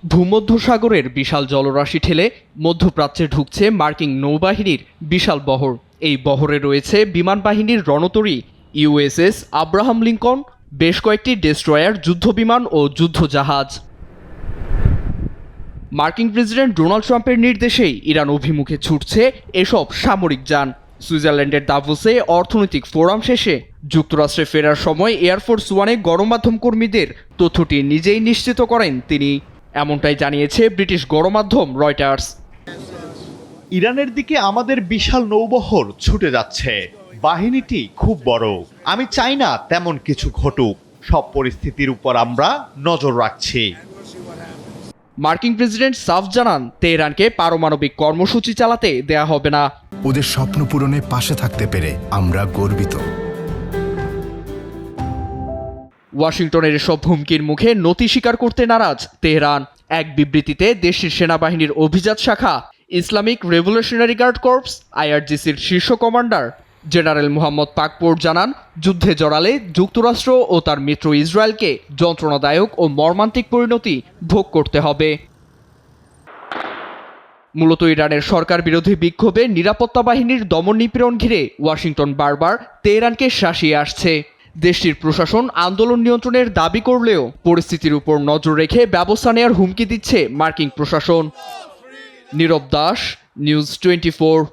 ভূমধ্যসাগরের বিশাল জলরাশি ঠেলে মধ্যপ্রাচ্যে ঢুকছে মার্কিন নৌবাহিনীর বিশাল বহর। এই বহরে রয়েছে বিমান বাহিনীর রণতরী ইউএসএস আব্রাহাম লিঙ্কন, বেশ কয়েকটি ডেস্ট্রয়ার, যুদ্ধবিমান ও যুদ্ধজাহাজ। মার্কিন প্রেসিডেন্ট ডোনাল্ড ট্রাম্পের নির্দেশেই ইরান অভিমুখে ছুটছে এসব সামরিক যান। সুইজারল্যান্ডের দাভোসে অর্থনৈতিক ফোরাম শেষে যুক্তরাষ্ট্রে ফেরার সময় এয়ারফোর্স ওয়ানে গণমাধ্যম কর্মীদের তথ্যটি নিজেই নিশ্চিত করেন তিনি। এমনটাই জানিয়েছে ব্রিটিশ গণমাধ্যম রয়টার্স। ইরানের দিকে আমাদের বিশাল নৌবহর ছুটে যাচ্ছে। বাহিনীটি খুব বড়। আমি চাই না তেমন কিছু ঘটুক। সব পরিস্থিতির উপর আমরা নজর রাখছি। মার্কিন প্রেসিডেন্ট সাফ জানান, তেহরানকে পারমাণবিক কর্মসূচি চালাতে দেয়া হবে না। ওদের স্বপ্ন পূরণে পাশে থাকতে পেরে আমরা গর্বিত। ওয়াশিংটনের এসব হুমকির মুখে নতি স্বীকার করতে নারাজ তেহরান। এক বিবৃতিতে দেশটির সেনাবাহিনীর অভিজাত শাখা ইসলামিক রেভলিউশনারি গার্ড কর্পস আইআরজিসির শীর্ষ কমান্ডার জেনারেল মোহাম্মদ পাকপোর জানান, যুদ্ধে জড়ালে যুক্তরাষ্ট্র ও তার মিত্র ইসরায়েলকে যন্ত্রণাদায়ক ও মর্মান্তিক পরিণতি ভোগ করতে হবে। মূলত ইরানের সরকার বিরোধী বিক্ষোভে নিরাপত্তা বাহিনীর দমন নিপীড়ন ঘিরে ওয়াশিংটন বারবার তেহরানকে শাসিয়ে আসছে। দেশটির প্রশাসন আন্দোলন নিয়ন্ত্রণের দাবি করলেও পরিস্থিতির উপর নজর রেখে ব্যবস্থা নেওয়ার হুমকি দিচ্ছে মার্কিন প্রশাসন। নীরব দাস, নিউজ 24।